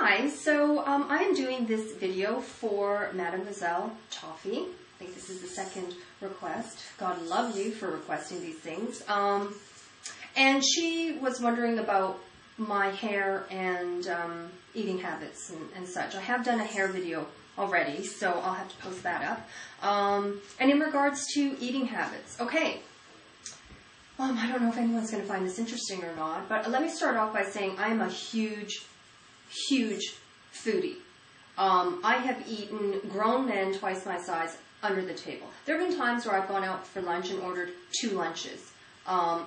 Hi, so I am doing this video for Mademoiselle Toffee. I think this is the second request. God love you for requesting these things. And she was wondering about my hair and eating habits and such. I have done a hair video already, so I'll have to post that up. And in regards to eating habits, okay. I don't know if anyone's going to find this interesting or not, but let me start off by saying I'm a huge foodie. I have eaten grown men twice my size under the table. There have been times where I've gone out for lunch and ordered 2 lunches. I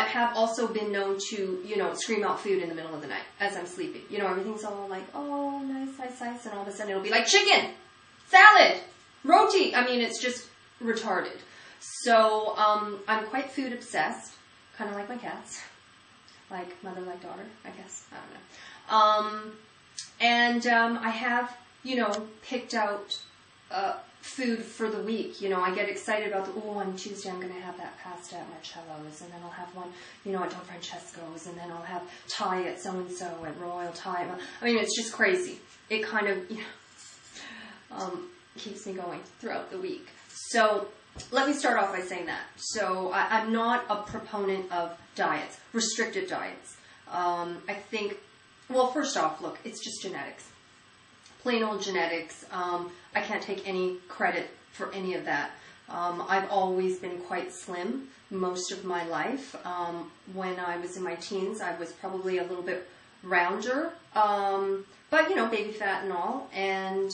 have also been known to, scream out food in the middle of the night as I'm sleeping. Everything's all like, oh, nice, and all of a sudden it'll be like chicken, salad, roti. I mean, it's just retarded. So I'm quite food obsessed, kind of like my cats. Like mother, like daughter, I guess. I don't know. I have, picked out food for the week. I get excited about on Tuesday I'm going to have that pasta at Marcello's, and then I'll have one, at Don Francesco's, and then I'll have Thai at so-and-so, at Royal Thai. I mean, it's just crazy. It kind of, keeps me going throughout the week. So let me start off by saying that. So I'm not a proponent of diets, restrictive diets. I think, first off, look, it's just genetics. Plain old genetics. I can't take any credit for any of that. I've always been quite slim most of my life. When I was in my teens, I was probably a little bit rounder, but, baby fat and all. And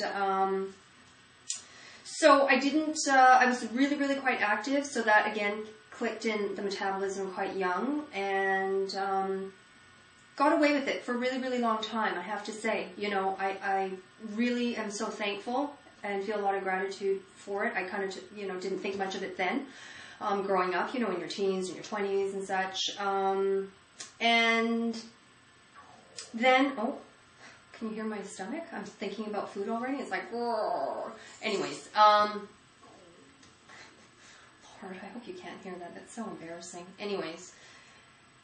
so I didn't, I was really quite active, so that, again, clicked in the metabolism quite young, and got away with it for a really long time, I have to say. I really am so thankful and feel a lot of gratitude for it. I kind of, didn't think much of it then, growing up, in your teens and your 20s and such. And then, can you hear my stomach? I'm thinking about food already. It's like, roar. Anyways, Lord, I hope you can't hear that. That's so embarrassing. Anyways,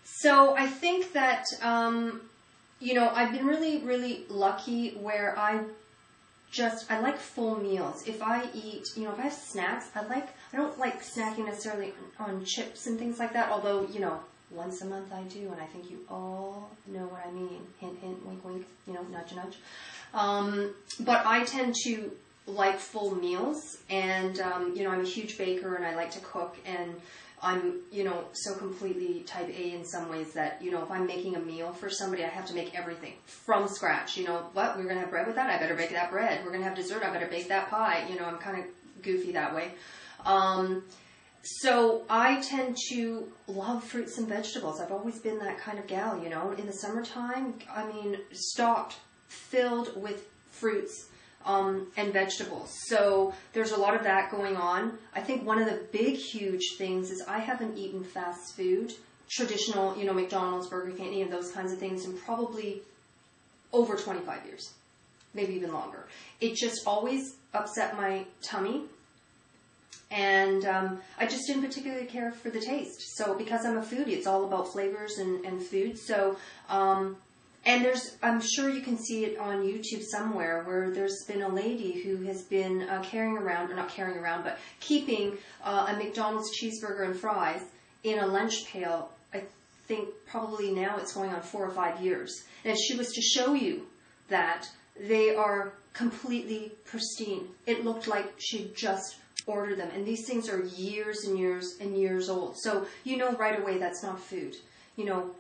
so I think that, I've been really lucky where I like full meals. If I eat, if I have snacks, I don't like snacking necessarily on chips and things like that, although, once a month I do, and I think you all know what I mean. Hint, hint, wink, wink, nudge, nudge. But I tend to like full meals, and, I'm a huge baker, and I like to cook, and I'm, so completely type A in some ways that, if I'm making a meal for somebody, I have to make everything from scratch. What? We're going to have bread with that? I better bake that bread. We're going to have dessert? I better bake that pie. I'm kind of goofy that way. So I tend to love fruits and vegetables. I've always been that kind of gal, In the summertime, stocked, filled with fruits and vegetables. So there's a lot of that going on. I think one of the big, huge things is I haven't eaten fast food, traditional, McDonald's, Burger King, any of those kinds of things, in probably over 25 years, maybe even longer. It just always upset my tummy. And I just didn't particularly care for the taste. So because I'm a foodie, it's all about flavors and food. So, and I'm sure you can see it on YouTube somewhere, where there's been a lady who has been keeping a McDonald's cheeseburger and fries in a lunch pail. I think probably now it's going on 4 or 5 years. And if she was to show you that, they are completely pristine. It looked like she'd just order them, and these things are years and years and years old. So right away that's not food.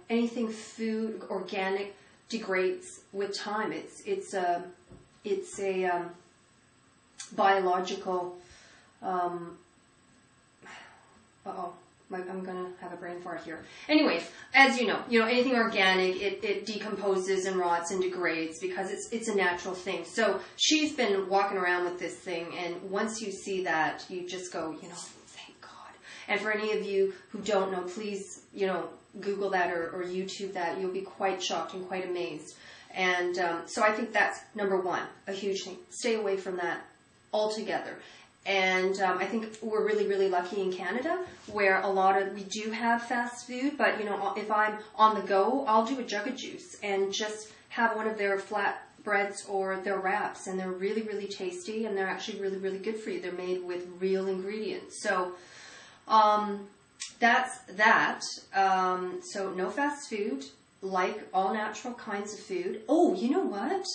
Anything food, organic, degrades with time. It's a biological. I'm gonna have a brain fart here. Anyways, as you know, anything organic, it decomposes and rots and degrades because it's a natural thing. So she's been walking around with this thing, and once you see that, you just go, thank God. And for any of you who don't know, please, Google that or YouTube that. You'll be quite shocked and quite amazed. And so I think that's number one, a huge thing. Stay away from that altogether. And I think we're really, really lucky in Canada where we do have fast food, but you know, if I'm on the go, I'll do a jug of juice and just have one of their flat breads or their wraps, and they're really, really tasty, and they're actually really, really good for you. They're made with real ingredients. So that's that. So no fast food, like all natural kinds of food. Oh, you know what?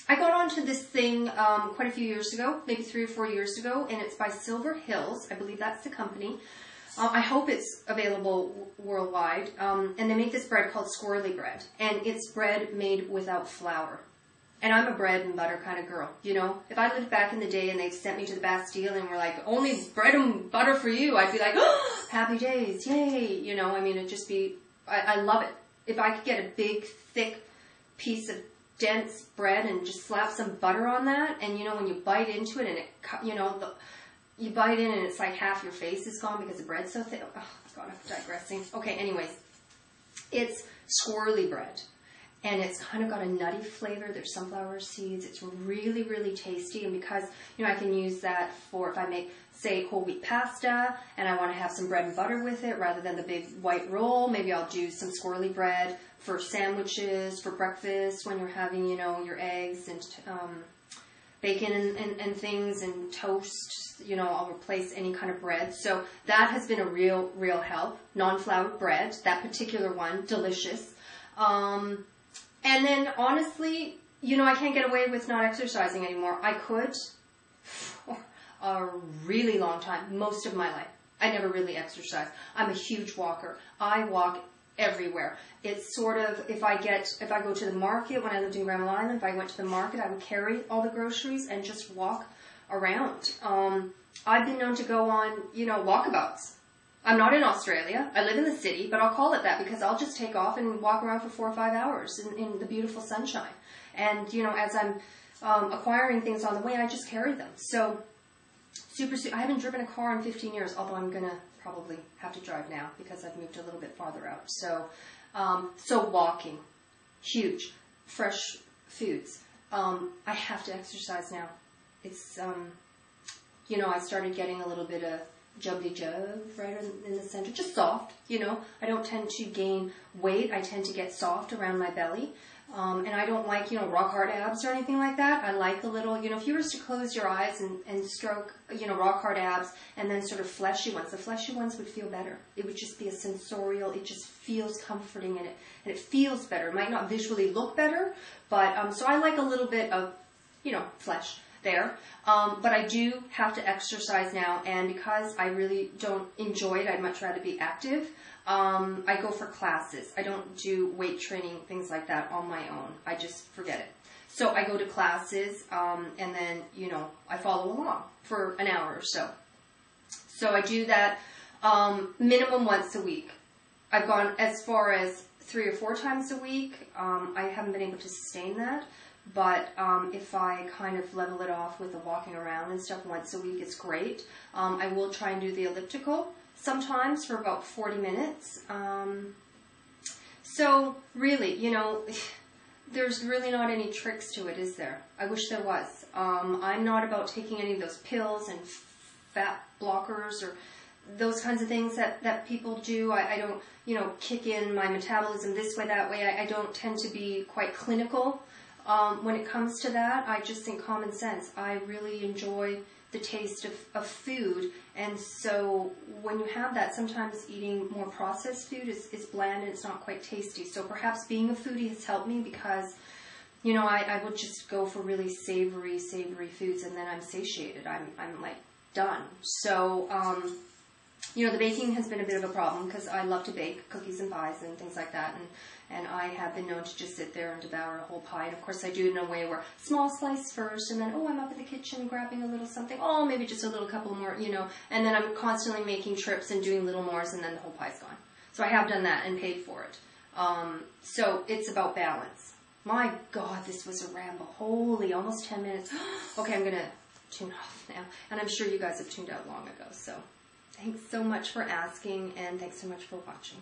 I got onto this thing quite a few years ago, maybe 3 or 4 years ago, and it's by Silver Hills. I believe that's the company. I hope it's available worldwide. And they make this bread called squirrely bread, and it's bread made without flour. And I'm a bread and butter kind of girl, you know. If I lived back in the day and they sent me to the Bastille and were like, only bread and butter for you, I'd be like, oh, happy days, yay. You know, I mean, it'd just be, I love it. If I could get a big, thick piece of dense bread and just slap some butter on that, and you know, when you bite into it and it, you know, you bite in and it's like half your face is gone because the bread's so thick. Oh, God, I'm digressing. Okay, anyways, it's squirrely bread. And it's kind of got a nutty flavor. There's sunflower seeds. It's really, really tasty. And because, you know, I can use that for if I make, say, whole wheat pasta and I want to have some bread and butter with it rather than the big white roll, maybe I'll do some squirrely bread for sandwiches, for breakfast when you're having, you know, your eggs and bacon and things and toast. You know, I'll replace any kind of bread. So that has been a real, real help. Non-floured bread, that particular one, delicious. And then, honestly, you know, I can't get away with not exercising anymore. I could for a really long time, most of my life. I never really exercised. I'm a huge walker. I walk everywhere. It's sort of, if I go to the market, when I lived in Grand Island, if I went to the market, I would carry all the groceries and just walk around. I've been known to go on, you know, walkabouts. I'm not in Australia. I live in the city, but I'll call it that because I'll just take off and walk around for 4 or 5 hours in the beautiful sunshine. And, you know, as I'm acquiring things on the way, I just carry them. So, I haven't driven a car in 15 years, although I'm going to probably have to drive now because I've moved a little bit farther out. So, walking, huge. Fresh foods. I have to exercise now. It's, you know, I started getting a little bit of jubbly-jub right in the center, just soft, you know. I don't tend to gain weight. I tend to get soft around my belly. And I don't like, you know, rock hard abs or anything like that. I like a little, you know, if you were to close your eyes and stroke, you know, rock hard abs and then sort of fleshy ones, the fleshy ones would feel better. It would just be a sensorial, it just feels comforting and it feels better. It might not visually look better, but, so I like a little bit of, you know, flesh there. But I do have to exercise now, and because I really don't enjoy it, I'd much rather be active. I go for classes. I don't do weight training, things like that on my own. I just forget it. So I go to classes, and then, you know, I follow along for an hour or so. So I do that minimum once a week. I've gone as far as 3 or 4 times a week. I haven't been able to sustain that. But if I kind of level it off with the walking around and stuff once a week, it's great. I will try and do the elliptical sometimes for about 40 minutes. So really, you know, there's really not any tricks to it, is there? I wish there was. I'm not about taking any of those pills and fat blockers or those kinds of things that people do. I don't, you know, kick in my metabolism this way, that way. I don't tend to be quite clinical. When it comes to that, I just think common sense. I really enjoy the taste of food, and so when you have that, sometimes eating more processed food is bland and it's not quite tasty. So perhaps being a foodie has helped me because, you know, I would just go for really savory foods, and then I'm satiated. I'm like done. So, you know, the baking has been a bit of a problem because I love to bake cookies and pies and things like that, and I have been known to just sit there and devour a whole pie. And of course I do it in a way where small slice first, and then, oh, I'm up in the kitchen grabbing a little something, oh, maybe just a little couple more, you know, and then I'm constantly making trips and doing little mores, and then the whole pie's gone. So I have done that and paid for it. So it's about balance. My God, this was a ramble. Holy, almost 10 minutes. Okay, I'm going to tune off now. And I'm sure you guys have tuned out long ago, so thanks so much for asking, and thanks so much for watching.